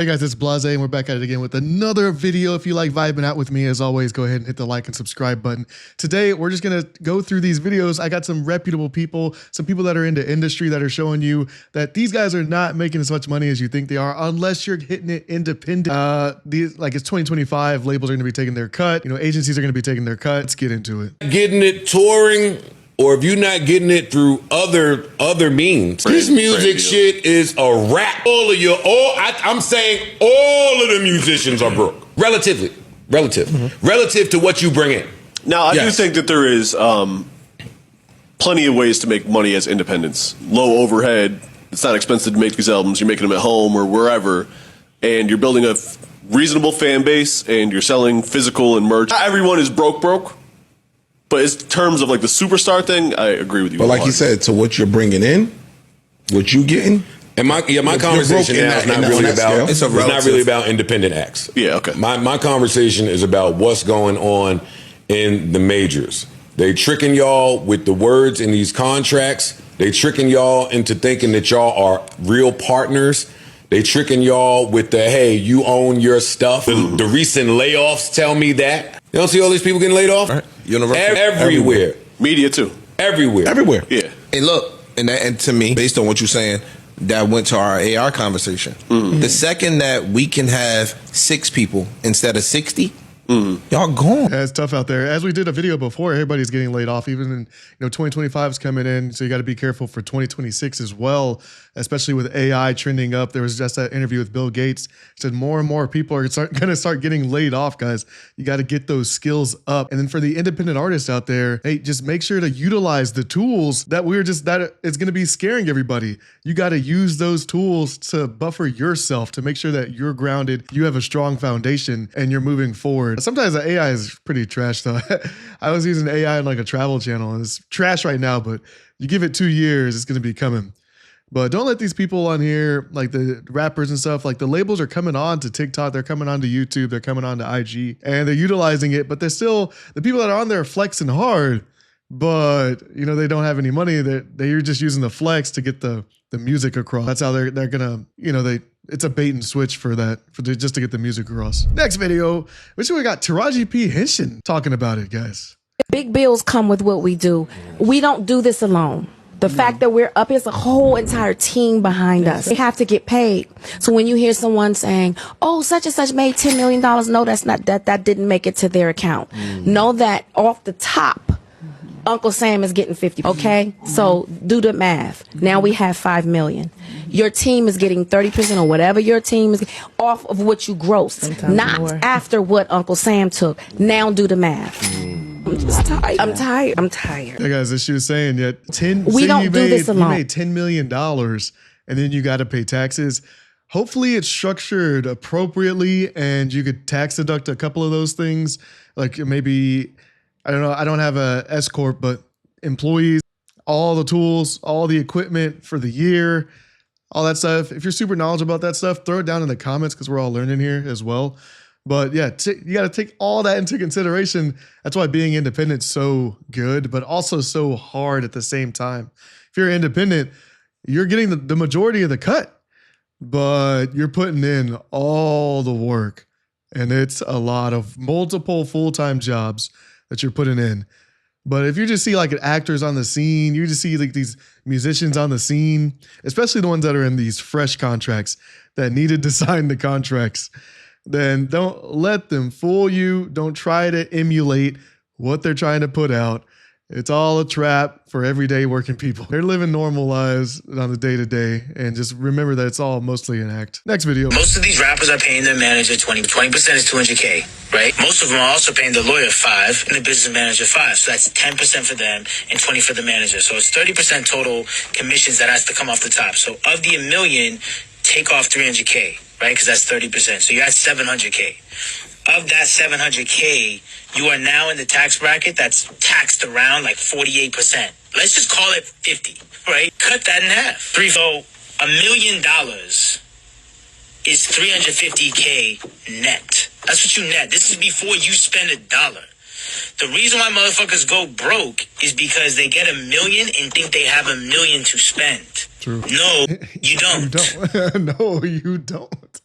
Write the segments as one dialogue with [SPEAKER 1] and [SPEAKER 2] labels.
[SPEAKER 1] Hey guys, it's Blahzaye and we're back at it again with another video. If you like vibing out with me, as always, go ahead and hit the like and subscribe button. Today, we're just gonna go through these videos. I got some reputable people, some people that are in the industry that are showing you that these guys are not making as much money as you think they are, unless you're hitting it independent. Like it's 2025, labels are gonna be taking their cut. You know, agencies are gonna be taking their cut. Let's get into it.
[SPEAKER 2] Getting it touring, or if you're not getting it through other means, this music shit is a rap. I'm saying all of the musicians are broke. Relative to what you bring in.
[SPEAKER 3] Now, I do think that there is plenty of ways to make money as independents. Low overhead. It's not expensive to make these albums. You're making them at home or wherever, and you're building a reasonable fan base, and you're selling physical and merch. Not everyone is broke. But in terms of like the superstar thing, I agree with you.
[SPEAKER 4] But like you said, to what you're bringing in, what you getting,
[SPEAKER 2] and my conversation now is not really about. It's not really about independent acts.
[SPEAKER 3] Yeah, okay.
[SPEAKER 2] My conversation is about what's going on in the majors. They tricking y'all with the words in these contracts. They tricking y'all into thinking that y'all are real partners. They tricking y'all with the, hey, you own your stuff. The recent layoffs tell me that. You don't see all these people getting laid off?
[SPEAKER 4] Right.
[SPEAKER 2] Everywhere.
[SPEAKER 3] Media too.
[SPEAKER 2] Everywhere.
[SPEAKER 3] Yeah.
[SPEAKER 4] And look, and to me, based on what you're saying, that went to our AR conversation. The second that we can have 6 people instead of 60, y'all gone.
[SPEAKER 1] Yeah, it's tough out there. As we did a video before, everybody's getting laid off. Even in 2025 is coming in, so you got to be careful for 2026 as well, especially with AI trending up. There was just that interview with Bill Gates. He said more and more people are going to start getting laid off, guys. You got to get those skills up. And then for the independent artists out there, hey, just make sure to utilize the tools that it's going to be scaring everybody. You got to use those tools to buffer yourself, to make sure that you're grounded, you have a strong foundation, and you're moving forward. Sometimes the AI is pretty trash though. I was using AI on like a travel channel and it's trash right now, but you give it 2 years, it's going to be coming. But don't let these people on here, like the rappers and stuff, like the labels are coming on to TikTok, they're coming on to YouTube, they're coming on to IG, and they're utilizing it, but they're still, the people that are on there are flexing hard, but they don't have any money. They're just using the flex to get the music across. That's how they're gonna, it's a bait and switch for that, just to get the music across. Next video, which we got Taraji P. Henson talking about it, guys.
[SPEAKER 5] Big bills come with what we do. We don't do this alone. The fact that we're up, there's a whole entire team behind us. They have to get paid. So when you hear someone saying, oh, such and such made $10 million, no, that's not, that didn't make it to their account. Know that off the top, Uncle Sam is getting 50. Okay, so do the math. Now we have 5 million. Your team is getting 30% or whatever your team is off of what you grossed, not after what Uncle Sam took. Now do the math. I'm just tired. I'm tired.
[SPEAKER 1] Yeah, guys, as she was saying,
[SPEAKER 5] we don't do this alone.
[SPEAKER 1] You made $10 million and then you got to pay taxes. Hopefully it's structured appropriately and you could tax deduct a couple of those things. Like maybe, I don't know, I don't have a S Corp, but employees, all the tools, all the equipment for the year, all that stuff. If you're super knowledgeable about that stuff, throw it down in the comments because we're all learning here as well. But yeah, you got to take all that into consideration. That's why being independent is so good, but also so hard at the same time. If you're independent, you're getting the majority of the cut, but you're putting in all the work. And it's a lot of multiple full-time jobs that you're putting in. But if you just see like actors on the scene, you just see like these musicians on the scene, especially the ones that are in these fresh contracts that needed to sign the contracts, then don't let them fool you. Don't try to emulate what they're trying to put out. It's all a trap for everyday working people. They're living normal lives on the day-to-day, and just remember that it's all mostly an act. Next video.
[SPEAKER 6] Most of these rappers are paying their manager 20% is 200K, right? Most of them are also paying the lawyer 5 and the business manager 5. So that's 10% for them and 20 for the manager. So it's 30% total commissions that has to come off the top. So of the $1 million, take off 300K, right? Because that's 30%. So you're at 700K. Of that 700K, you are now in the tax bracket that's taxed around like 48%. Let's just call it 50, right? Cut that in half. So $1 million is 350K net. That's what you net. This is before you spend $1. The reason why motherfuckers go broke is because they get $1 million and think they have $1 million to spend.
[SPEAKER 1] True.
[SPEAKER 6] No, you don't.
[SPEAKER 1] You don't. No, you don't.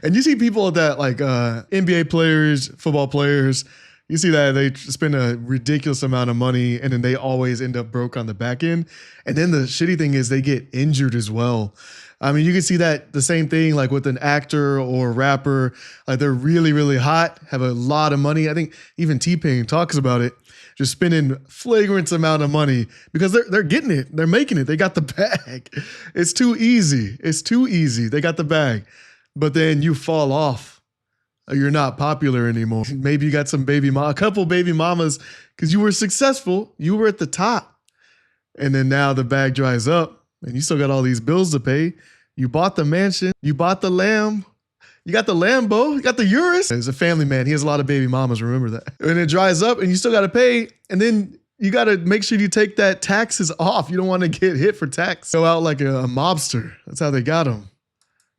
[SPEAKER 1] And you see people that like NBA players, football players, you see that they spend a ridiculous amount of money and then they always end up broke on the back end. And then the shitty thing is they get injured as well. I mean, you can see that the same thing like with an actor or rapper, like they're really, really hot, have a lot of money. I think even T-Pain talks about it, just spending flagrant amount of money because they're getting it. They're making it. They got the bag. It's too easy. It's too easy. They got the bag. But then you fall off. You're not popular anymore. Maybe you got some a couple baby mamas because you were successful. You were at the top. And then now the bag dries up and you still got all these bills to pay. You bought the mansion. You bought the lamb. You got the Lambo. You got the Urus. He's a family man. He has a lot of baby mamas. Remember that. And it dries up and you still got to pay. And then you got to make sure you take that taxes off. You don't want to get hit for tax. Go out like a mobster. That's how they got him.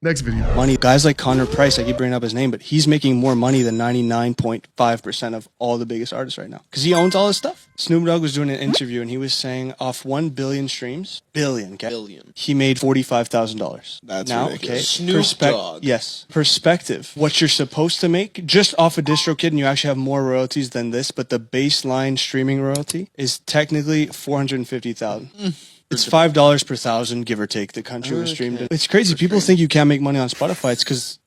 [SPEAKER 1] Next video.
[SPEAKER 7] Money. Guys like Connor Price, I keep bringing up his name, but he's making more money than 99.5% of all the biggest artists right now because he owns all his stuff. Snoop Dogg was doing an interview and he was saying off 1 billion streams, he made $45,000.
[SPEAKER 4] That's
[SPEAKER 7] now,
[SPEAKER 4] ridiculous.
[SPEAKER 7] okay.
[SPEAKER 4] Snoop Dogg.
[SPEAKER 7] Yes. Perspective. What you're supposed to make just off a DistroKid, and you actually have more royalties than this, but the baseline streaming royalty is technically $450,000. It's $5 per thousand, give or take, the country was streamed in. It's crazy. People think you can't make money on Spotify. It's because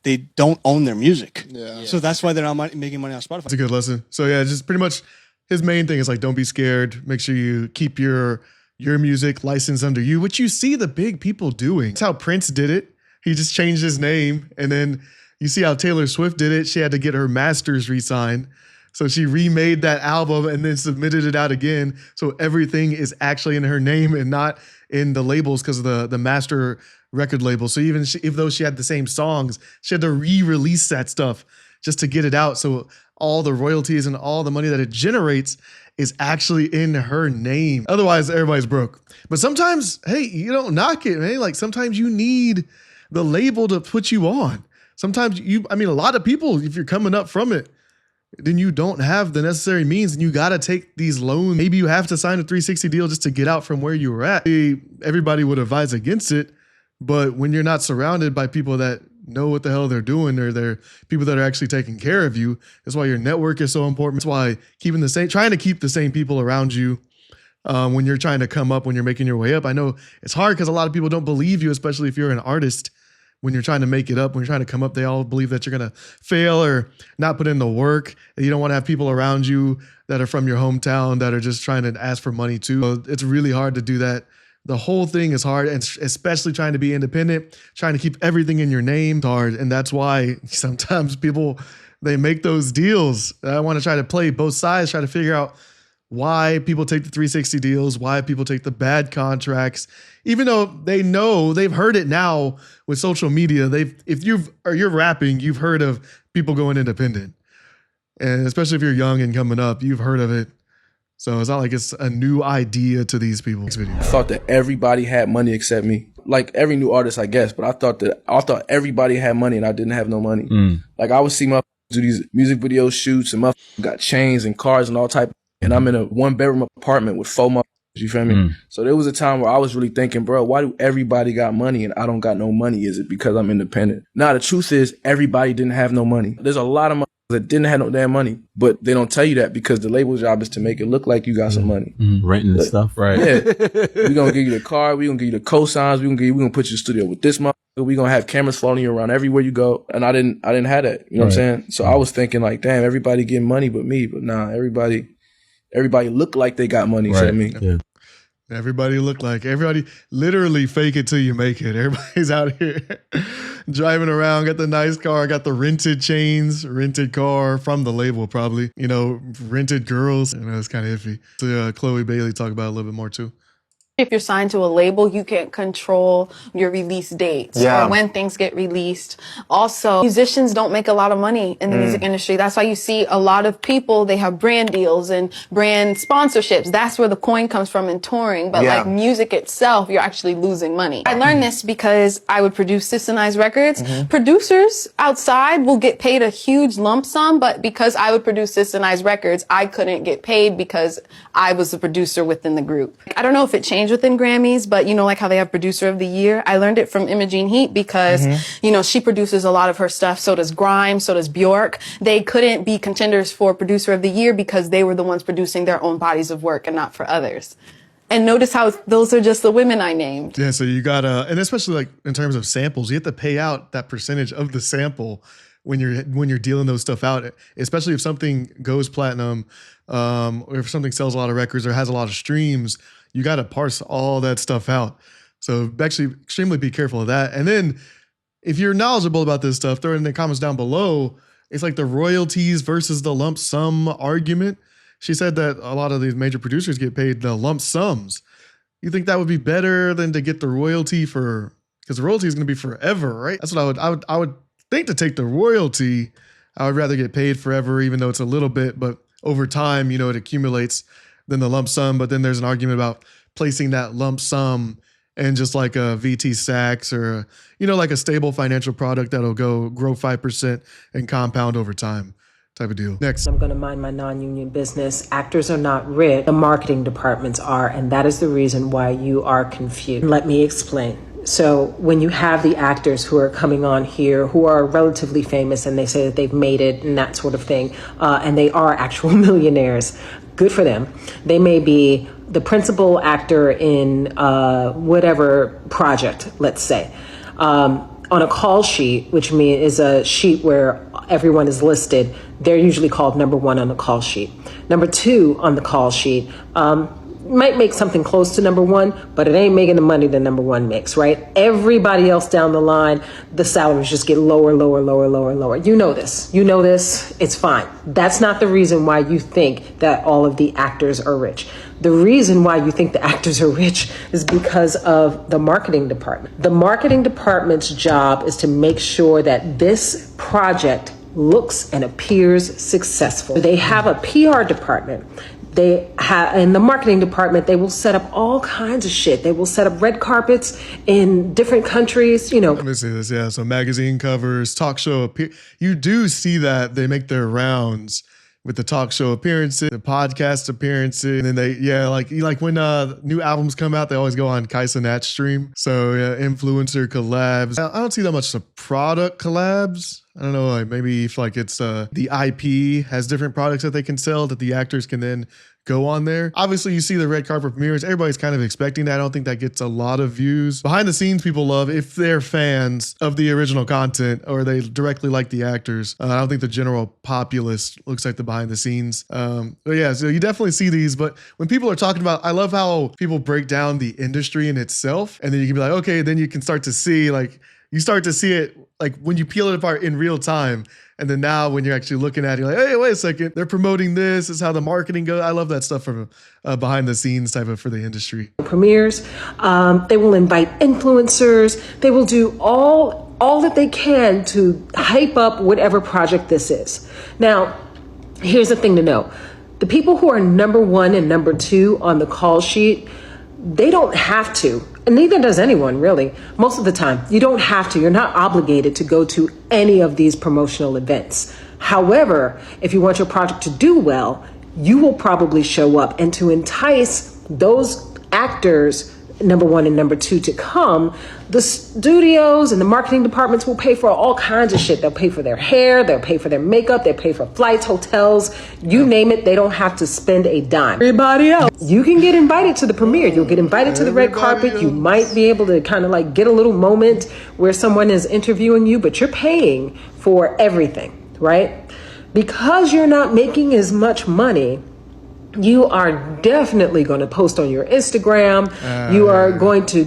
[SPEAKER 7] they don't own their music. Yeah. So that's why they're not making money on Spotify.
[SPEAKER 1] That's a good lesson. So yeah, just pretty much his main thing is like, don't be scared. Make sure you keep your music licensed under you, which you see the big people doing. That's how Prince did it. He just changed his name. And then you see how Taylor Swift did it. She had to get her masters re-signed. So she remade that album and then submitted it out again. So everything is actually in her name and not in the labels because of the master record label. So even though she had the same songs, she had to re-release that stuff just to get it out. So all the royalties and all the money that it generates is actually in her name. Otherwise, everybody's broke. But sometimes, hey, you don't knock it, man. Like sometimes you need the label to put you on. Sometimes a lot of people, if you're coming up from it, then you don't have the necessary means and you got to take these loans. Maybe you have to sign a 360 deal just to get out from where you were at. Everybody would advise against it. But when you're not surrounded by people that know what the hell they're doing or they're people that are actually taking care of you, that's why your network is so important. That's why trying to keep the same people around you when you're trying to come up, when you're making your way up. I know it's hard because a lot of people don't believe you, especially if you're an artist. When you're trying to make it up, when you're trying to come up, they all believe that you're going to fail or not put in the work. You don't want to have people around you that are from your hometown that are just trying to ask for money too. So it's really hard to do that. The whole thing is hard, and especially trying to be independent, trying to keep everything in your name is hard. And that's why sometimes people, they make those deals. I want to try to play both sides, try to figure out why people take the 360 deals, why people take the bad contracts, even though they know they've heard it now with social media. If you're rapping, you've heard of people going independent, and especially if you're young and coming up, you've heard of it. So it's not like it's a new idea to these people.
[SPEAKER 8] I thought that everybody had money except me. Like every new artist, I guess, but I thought everybody had money and I didn't have no money. Like I would see my do these music video shoots and my got chains and cars and all type. And I'm in a 1-bedroom apartment with 4 months. You feel me? So there was a time where I was really thinking, bro, why do everybody got money and I don't got no money? Is it because I'm independent? Nah, the truth is everybody didn't have no money. There's a lot of money that didn't have no damn money, but they don't tell you that because the label's job is to make it look like you got some money.
[SPEAKER 9] Renting and stuff, right?
[SPEAKER 8] Yeah. We're going to give you the car. We're going to give you the cosigns. We're going to put you in the studio with this motherfucker. We're going to have cameras following you around everywhere you go. And I didn't have that. You know what I'm saying? So I was thinking like, damn, everybody getting money but me. But nah, everybody look like they got money except me.
[SPEAKER 9] Yeah.
[SPEAKER 1] Everybody literally fake it till you make it. Everybody's out here driving around, got the nice car, got the rented chains, rented car from the label probably, rented girls. It's kind of iffy. So Chloe Bailey talk about it a little bit more too.
[SPEAKER 9] If you're signed to a label, you can't control your release dates or when things get released. Also, musicians don't make a lot of money in the music industry. That's why you see a lot of people, they have brand deals and brand sponsorships. That's where the coin comes from in touring. But like music itself, you're actually losing money. I learned this because I would produce systemized records. Producers outside will get paid a huge lump sum, but because I would produce systemized records, I couldn't get paid because I was the producer within the group. I don't know if it changed within Grammys, but you know, like how they have producer of the year. I learned it from Imogene Heap because, you know, she produces a lot of her stuff. So does Grimes, so does Bjork. They couldn't be contenders for producer of the year because they were the ones producing their own bodies of work and not for others. And notice how those are just the women I named.
[SPEAKER 1] Yeah, so you gotta, and especially like in terms of samples, you have to pay out that percentage of the sample when you're dealing those stuff out, especially if something goes platinum, or if something sells a lot of records or has a lot of streams. You got to parse all that stuff out. So actually extremely be careful of that. And then if you're knowledgeable about this stuff, throw it in the comments down below. It's like the royalties versus the lump sum argument. She said that a lot of these major producers get paid the lump sums. You think that would be better than to get the royalty for, because the royalty is going to be forever, right? That's what I would think, to take the royalty. I would rather get paid forever, even though it's a little bit, but over time, you know, it accumulates than the lump sum. But then there's an argument about placing that lump sum in just like a VT Sax or, you know, like a stable financial product that'll grow 5% and compound over time type of deal. Next.
[SPEAKER 10] I'm going to mind my non-union business. Actors are not rich. The marketing departments are, and that is the reason why you are confused. Let me explain. So when you have the actors who are coming on here who are relatively famous and they say that they've made it and that sort of thing, and they are actual millionaires, good for them. They may be the principal actor in whatever project, let's say, on a call sheet, which is a sheet where everyone is listed. They're usually called number one on the call sheet. Number two on the call sheet might make something close to number one, but it ain't making the money that number one makes, right? Everybody else down the line, the salaries just get lower, lower, lower, lower, lower. You know this. You know this. It's fine. That's not the reason why you think that all of the actors are rich. The reason why you think the actors are rich is because of the marketing department. The marketing department's job is to make sure that this project looks and appears successful. They have a PR department. They have, in the marketing department, they will set up all kinds of shit. They will set up red carpets in different countries, you know.
[SPEAKER 1] Let me see this, yeah. So magazine covers, talk show, you do see that they make their rounds with the talk show appearances, the podcast appearances, and then they, yeah, like when new albums come out, they always go on Kaisa Nat's stream. So yeah, influencer collabs. I don't see that much of product collabs. I don't know, like maybe if like it's the IP has different products that they can sell that the actors can then go on there. Obviously, you see the red carpet premieres. Everybody's kind of expecting that. I don't think that gets a lot of views. Behind the scenes, people love if they're fans of the original content or they directly like the actors. I don't think the general populace looks like the behind the scenes. But yeah, so you definitely see these. But when people are talking about, I love how people break down the industry in itself. And then you can be like, okay, then you can start to see you start to see it like when you peel it apart in real time. And then now when you're actually looking at it, you're like, hey, wait a second. They're promoting this. This is how the marketing goes. I love that stuff from behind the scenes type of for the industry.
[SPEAKER 10] Premieres, they will invite influencers. They will do all that they can to hype up whatever project this is. Now, here's the thing to know. The people who are number one and number two on the call sheet, they don't have to, and neither does anyone really. Most of the time, you don't have to. You're not obligated to go to any of these promotional events. However, if you want your project to do well, you will probably show up. And to entice those actors, number one and number two, to come, the studios and the marketing departments will pay for all kinds of shit. They'll pay for their hair, they'll pay for their makeup, they'll pay for flights, hotels, you name it. They don't have to spend a dime. Everybody else, you can get invited to the premiere. You'll get invited to the red carpet. You might be able to kind of like get a little moment where someone is interviewing you, but you're paying for everything, right? Because you're not making as much money, you are definitely going to post on your Instagram. You are going to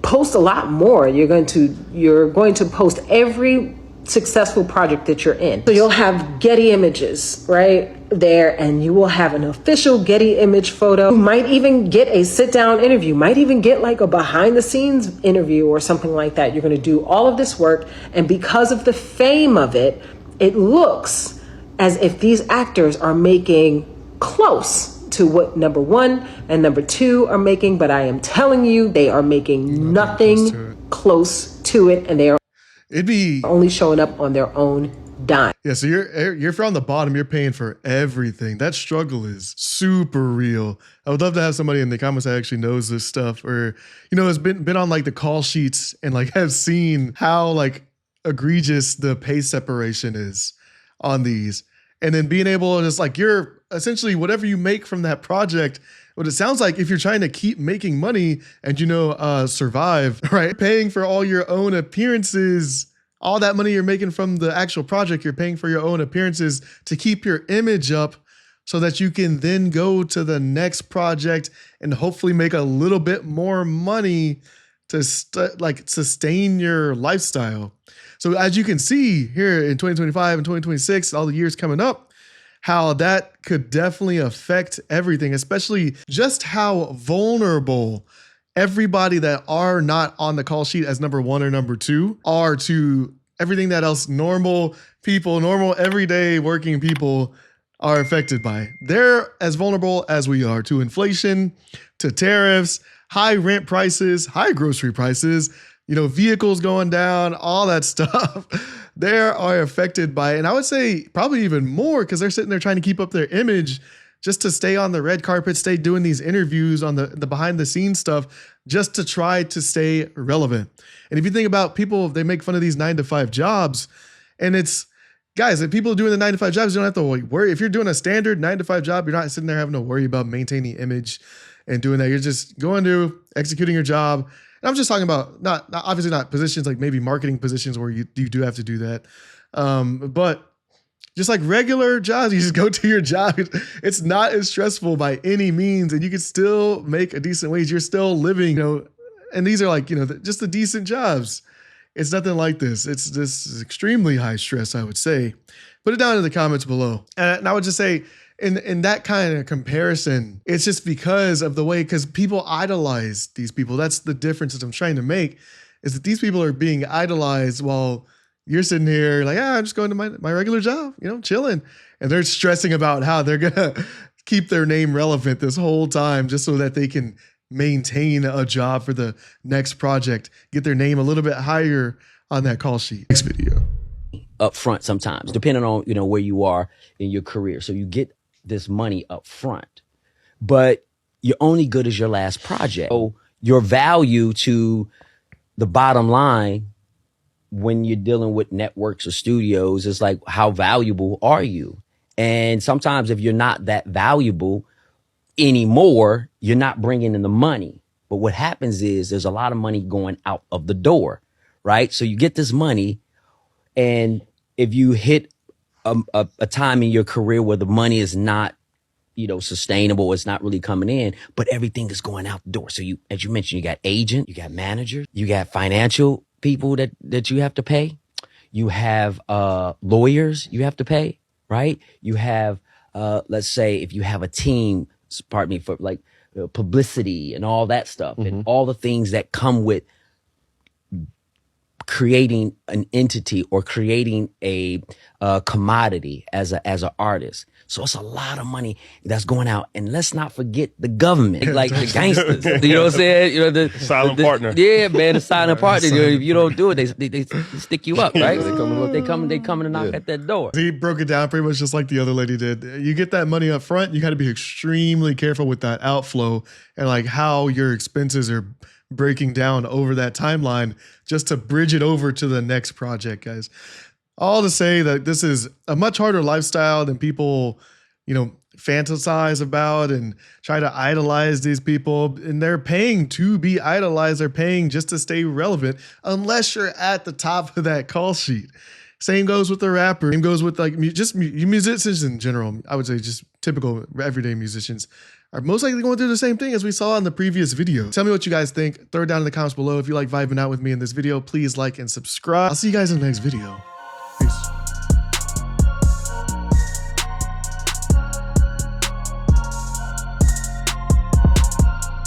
[SPEAKER 10] post a lot more. You're going to post every successful project that you're in. So you'll have Getty Images, right? there and you will have an official Getty image photo. You might even get a sit down interview, might even get like a behind the scenes interview or something like that. You're going to do all of this work. And because of the fame of it, it looks as if these actors are making close to what number one and number two are making. But I am telling you, they are making nothing close to it. And they are only showing up on their own dime.
[SPEAKER 1] Yeah, so you're from the bottom, you're paying for everything. That struggle is super real. I would love to have somebody in the comments that actually knows this stuff, or has been on like the call sheets and like have seen how like egregious the pay separation is on these. And then being able to just like, you're essentially whatever you make from that project, what it sounds like, if you're trying to keep making money and survive, right? Paying for all your own appearances, all that money you're making from the actual project, you're paying for your own appearances to keep your image up so that you can then go to the next project and hopefully make a little bit more money to sustain your lifestyle. So as you can see here in 2025 and 2026, all the years coming up, how that could definitely affect everything, especially just how vulnerable everybody that are not on the call sheet as number one or number two are to everything that else normal people, normal everyday working people are affected by. They're as vulnerable as we are to inflation, to tariffs, high rent prices, high grocery prices, vehicles going down, all that stuff. They are affected by it. And I would say probably even more because they're sitting there trying to keep up their image just to stay on the red carpet, stay doing these interviews on the behind the scenes stuff, just to try to stay relevant. And if you think about people, they make fun of these 9-to-5 jobs, and it's, guys, if people are doing the 9-to-5 jobs, you don't have to worry. If you're doing a standard 9-to-5 job, you're not sitting there having to worry about maintaining image and doing that. You're just going to executing your job. And I'm just talking about obviously not positions like maybe marketing positions where you do have to do that. But just like regular jobs, you just go to your job. It's not as stressful by any means, and you can still make a decent wage. You're still living, and these are like, just the decent jobs. It's nothing like this. It's this extremely high stress, I would say. Put it down in the comments below. And I would just say, in that kind of comparison, it's just because of the way, because people idolize these people. That's the difference that I'm trying to make, is that these people are being idolized while you're sitting here like, I'm just going to my regular job, chilling. And they're stressing about how they're going to keep their name relevant this whole time just so that they can maintain a job for the next project, get their name a little bit higher on that call sheet. Next video.
[SPEAKER 11] Up front sometimes, depending on, where you are in your career. So you get this money up front, but you're only good as your last project. So your value to the bottom line when you're dealing with networks or studios is like, how valuable are you? And sometimes if you're not that valuable anymore, you're not bringing in the money. But what happens is there's a lot of money going out of the door, right? So you get this money, and if you hit a time in your career where the money is not, sustainable, it's not really coming in, but everything is going out the door. So you, as you mentioned, you got agent, you got manager, you got financial people that you have to pay. You have lawyers you have to pay, right? You have, let's say if you have a team, pardon me, for like publicity and all that stuff, and all the things that come with creating an entity or creating a commodity as an artist. So it's a lot of money that's going out. And let's not forget the government, like the gangsters. You know what I'm saying? The silent partner. Yeah, man, the silent partner. If you don't do it, they stick you up, right? They come to knock at that door.
[SPEAKER 1] He broke it down pretty much just like the other lady did. You get that money up front, you got to be extremely careful with that outflow and like how your expenses are breaking down over that timeline just to bridge it over to the next project, guys. All to say that this is a much harder lifestyle than people, fantasize about and try to idolize these people. And they're paying to be idolized. They're paying just to stay relevant unless you're at the top of that call sheet. Same goes with the rapper. Same goes with like just musicians in general. I would say just typical everyday musicians are most likely going through the same thing as we saw in the previous video. Tell me what you guys think. Throw it down in the comments below. If you like vibing out with me in this video, please like and subscribe. I'll see you guys in the next video.